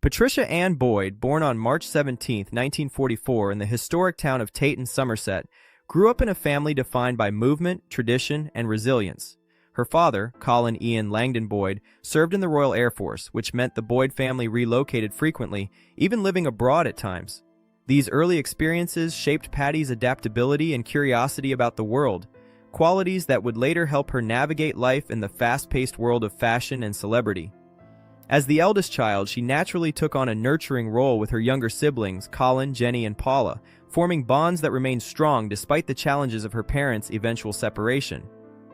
Patricia Ann Boyd, born on March 17, 1944 in the historic town of Taunton, Somerset, grew up in a family defined by movement, tradition, and resilience. Her father, Colin Ian Langdon Boyd, served in the Royal Air Force, which meant the Boyd family relocated frequently, even living abroad at times. These early experiences shaped Pattie's adaptability and curiosity about the world, qualities that would later help her navigate life in the fast-paced world of fashion and celebrity. As the eldest child, she naturally took on a nurturing role with her younger siblings, Colin, Jenny, and Paula, forming bonds that remained strong despite the challenges of her parents' eventual separation.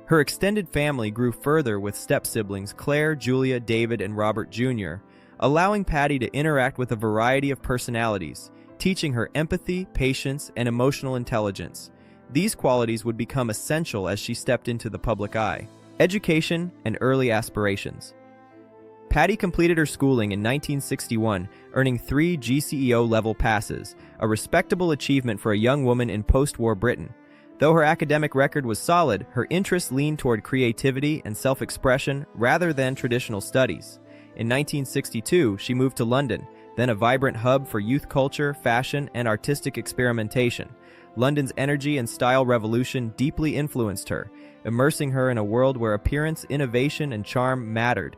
Her extended family grew further with step-siblings Claire, Julia, David, and Robert Jr., allowing Pattie to interact with a variety of personalities, teaching her empathy, patience, and emotional intelligence. These qualities would become essential as she stepped into the public eye. Education and early aspirations. Pattie completed her schooling in 1961, earning 3 GCEO-level passes, a respectable achievement for a young woman in post-war Britain. Though her academic record was solid, her interests leaned toward creativity and self-expression rather than traditional studies. In 1962, she moved to London, then a vibrant hub for youth culture, fashion, and artistic experimentation. London's energy and style revolution deeply influenced her, immersing her in a world where appearance, innovation, and charm mattered.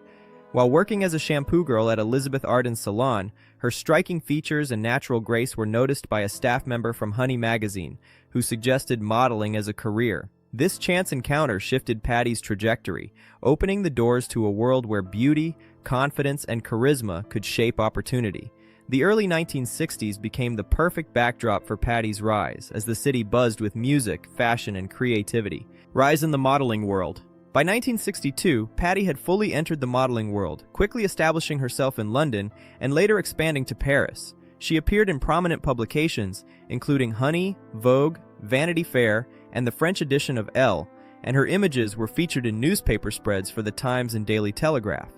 While working as a shampoo girl at Elizabeth Arden's salon, her striking features and natural grace were noticed by a staff member from Honey magazine, who suggested modeling as a career. This chance encounter shifted Pattie's trajectory, opening the doors to a world where beauty, confidence, and charisma could shape opportunity. The early 1960s became the perfect backdrop for Pattie's rise, as the city buzzed with music, fashion, and creativity. Rise in the modeling world. By 1962, Pattie had fully entered the modeling world, quickly establishing herself in London and later expanding to Paris. She appeared in prominent publications, including Honey, Vogue, Vanity Fair, and the French edition of Elle, and her images were featured in newspaper spreads for the Times and Daily Telegraph.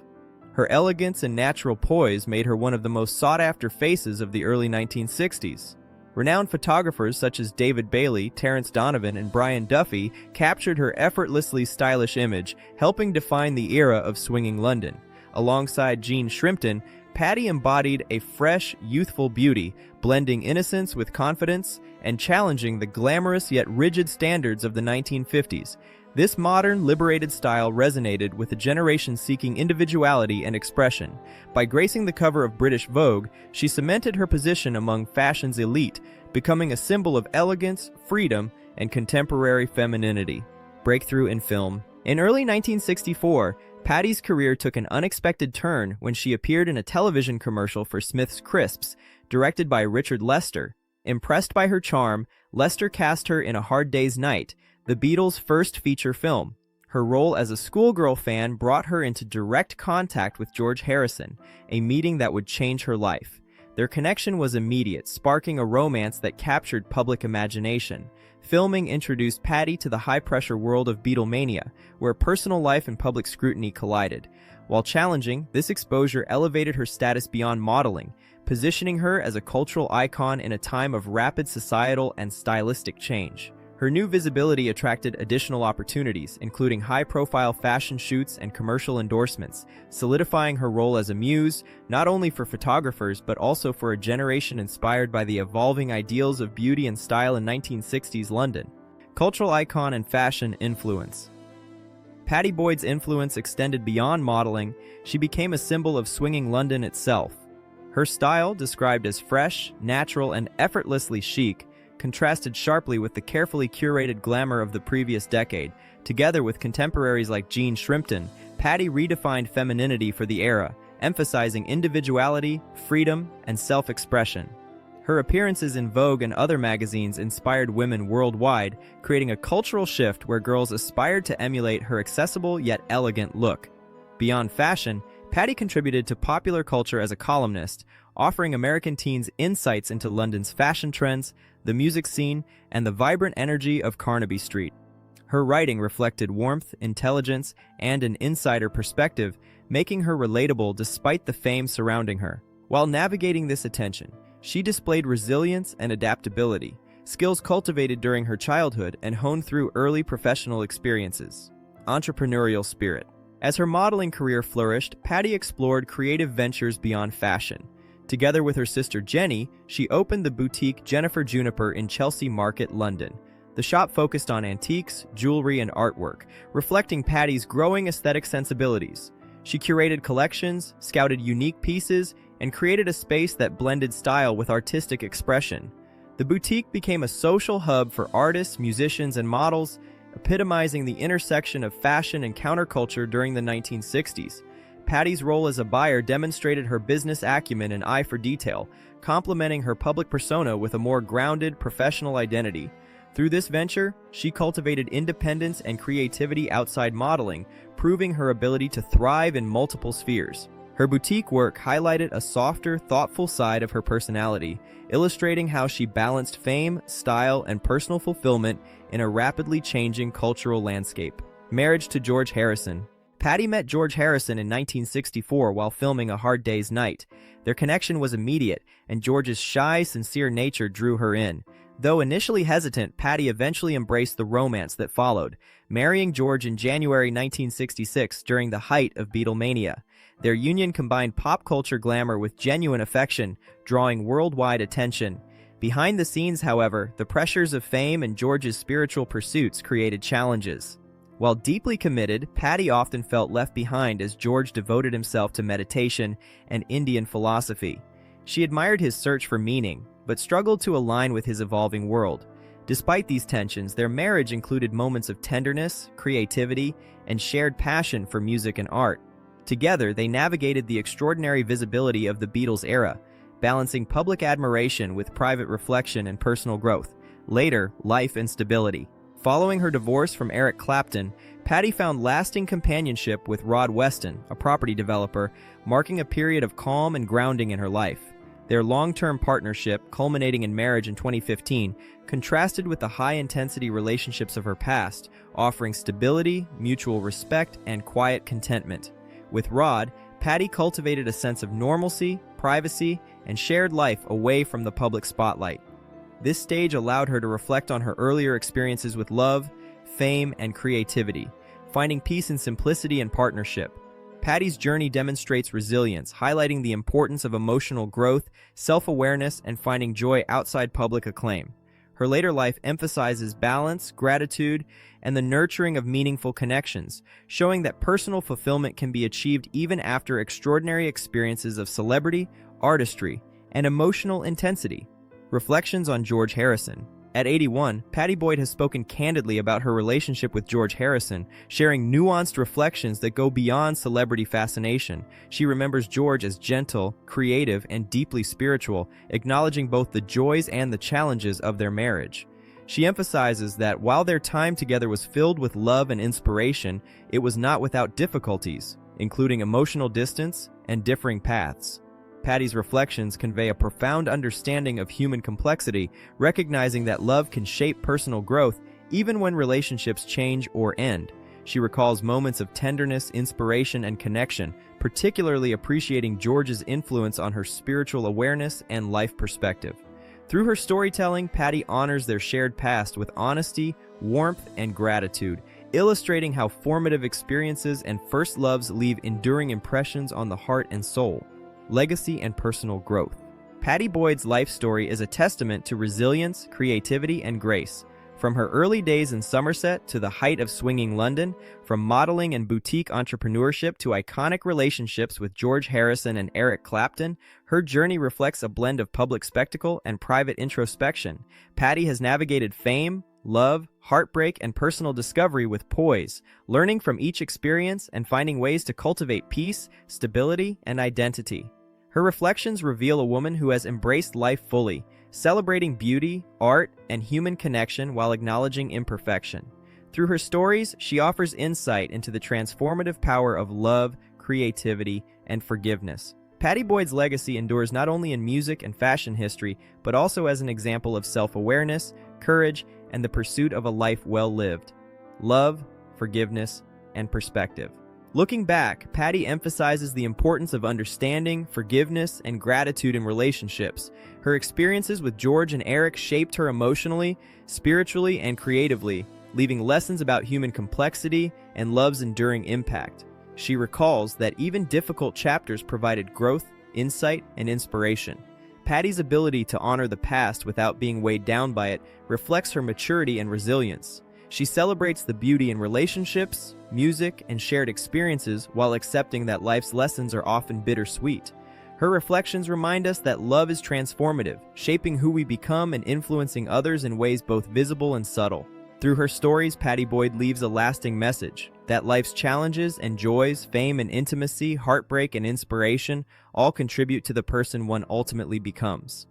Her elegance and natural poise made her one of the most sought-after faces of the early 1960s. Renowned photographers such as David Bailey, Terence Donovan, and Brian Duffy captured her effortlessly stylish image, helping define the era of swinging London. Alongside Jean Shrimpton, Pattie embodied a fresh, youthful beauty, blending innocence with confidence and challenging the glamorous yet rigid standards of the 1950s. This modern, liberated style resonated with a generation seeking individuality and expression. By gracing the cover of British Vogue, she cemented her position among fashion's elite, becoming a symbol of elegance, freedom, and contemporary femininity. Breakthrough in film. In early 1964, Pattie's career took an unexpected turn when she appeared in a television commercial for Smith's Crisps, directed by Richard Lester. Impressed by her charm, Lester cast her in A Hard Day's Night, the Beatles' first feature film. Her role as a schoolgirl fan brought her into direct contact with George Harrison, a meeting that would change her life. Their connection was immediate, sparking a romance that captured public imagination. Filming introduced Pattie to the high-pressure world of Beatlemania, where personal life and public scrutiny collided. While challenging, this exposure elevated her status beyond modeling, positioning her as a cultural icon in a time of rapid societal and stylistic change. Her new visibility attracted additional opportunities, including high-profile fashion shoots and commercial endorsements, solidifying her role as a muse, not only for photographers but also for a generation inspired by the evolving ideals of beauty and style in 1960s London. Cultural icon and fashion influence. Pattie Boyd's influence extended beyond modeling. She became a symbol of swinging London itself. Her style, described as fresh, natural, and effortlessly chic, contrasted sharply with the carefully curated glamour of the previous decade. Together with contemporaries like Jean Shrimpton, Pattie redefined femininity for the era, emphasizing individuality, freedom, and self-expression. Her appearances in Vogue and other magazines inspired women worldwide, creating a cultural shift where girls aspired to emulate her accessible yet elegant look. Beyond fashion, Pattie contributed to popular culture as a columnist, offering American teens insights into London's fashion trends, the music scene, and the vibrant energy of Carnaby Street. Her writing reflected warmth, intelligence, and an insider perspective, making her relatable despite the fame surrounding her. While navigating this attention, she displayed resilience and adaptability, skills cultivated during her childhood and honed through early professional experiences. Entrepreneurial spirit. As her modeling career flourished, Pattie explored creative ventures beyond fashion. Together with her sister Jenny, she opened the boutique Jennifer Juniper in Chelsea Market, London. The shop focused on antiques, jewelry, and artwork, reflecting Pattie's growing aesthetic sensibilities. She curated collections, scouted unique pieces, and created a space that blended style with artistic expression. The boutique became a social hub for artists, musicians, and models, epitomizing the intersection of fashion and counterculture during the 1960s. Pattie's role as a buyer demonstrated her business acumen and eye for detail, complementing her public persona with a more grounded, professional identity. Through this venture, she cultivated independence and creativity outside modeling, proving her ability to thrive in multiple spheres. Her boutique work highlighted a softer, thoughtful side of her personality, illustrating how she balanced fame, style, and personal fulfillment in a rapidly changing cultural landscape. Marriage to George Harrison. Pattie met George Harrison in 1964 while filming A Hard Day's Night. Their connection was immediate, and George's shy, sincere nature drew her in. Though initially hesitant, Pattie eventually embraced the romance that followed, marrying George in January 1966 during the height of Beatlemania. Their union combined pop culture glamour with genuine affection, drawing worldwide attention. Behind the scenes, however, the pressures of fame and George's spiritual pursuits created challenges. While deeply committed, Pattie often felt left behind as George devoted himself to meditation and Indian philosophy. She admired his search for meaning, but struggled to align with his evolving world. Despite these tensions, their marriage included moments of tenderness, creativity, and shared passion for music and art. Together, they navigated the extraordinary visibility of the Beatles era, balancing public admiration with private reflection and personal growth. Later, life and stability. Following her divorce from Eric Clapton, Pattie found lasting companionship with Rod Weston, a property developer, marking a period of calm and grounding in her life. Their long-term partnership, culminating in marriage in 2015, contrasted with the high-intensity relationships of her past, offering stability, mutual respect, and quiet contentment. With Rod, Pattie cultivated a sense of normalcy, privacy, and shared life away from the public spotlight. This stage allowed her to reflect on her earlier experiences with love, fame, and creativity, finding peace in simplicity and partnership. Pattie's journey demonstrates resilience, highlighting the importance of emotional growth, self-awareness, and finding joy outside public acclaim. Her later life emphasizes balance, gratitude, and the nurturing of meaningful connections, showing that personal fulfillment can be achieved even after extraordinary experiences of celebrity, artistry, and emotional intensity. Reflections on George Harrison. At 81, Pattie Boyd has spoken candidly about her relationship with George Harrison, sharing nuanced reflections that go beyond celebrity fascination. She remembers George as gentle, creative, and deeply spiritual, acknowledging both the joys and the challenges of their marriage. She emphasizes that while their time together was filled with love and inspiration, it was not without difficulties, including emotional distance and differing paths. Pattie's reflections convey a profound understanding of human complexity, recognizing that love can shape personal growth even when relationships change or end. She recalls moments of tenderness, inspiration, and connection, particularly appreciating George's influence on her spiritual awareness and life perspective. Through her storytelling, Pattie honors their shared past with honesty, warmth, and gratitude, illustrating how formative experiences and first loves leave enduring impressions on the heart and soul. Legacy and personal growth. Pattie Boyd's life story is a testament to resilience, creativity, and grace. From her early days in Somerset to the height of swinging London, from modeling and boutique entrepreneurship to iconic relationships with George Harrison and Eric Clapton, her journey reflects a blend of public spectacle and private introspection. Pattie has navigated fame, love, heartbreak, and personal discovery with poise, learning from each experience and finding ways to cultivate peace, stability, and identity. Her reflections reveal a woman who has embraced life fully, celebrating beauty, art, and human connection while acknowledging imperfection. Through her stories, she offers insight into the transformative power of love, creativity, and forgiveness. Pattie Boyd's legacy endures not only in music and fashion history, but also as an example of self-awareness, courage, and the pursuit of a life well lived. Love, forgiveness, and perspective. Looking back, Pattie emphasizes the importance of understanding, forgiveness, and gratitude in relationships. Her experiences with George and Eric shaped her emotionally, spiritually, and creatively, leaving lessons about human complexity and love's enduring impact. She recalls that even difficult chapters provided growth, insight and inspiration. Pattie's ability to honor the past without being weighed down by it reflects her maturity and resilience. She celebrates the beauty in relationships, music, and shared experiences while accepting that life's lessons are often bittersweet. Her reflections remind us that love is transformative, shaping who we become and influencing others in ways both visible and subtle. Through her stories, Pattie Boyd leaves a lasting message that life's challenges and joys, fame and intimacy, heartbreak and inspiration all contribute to the person one ultimately becomes.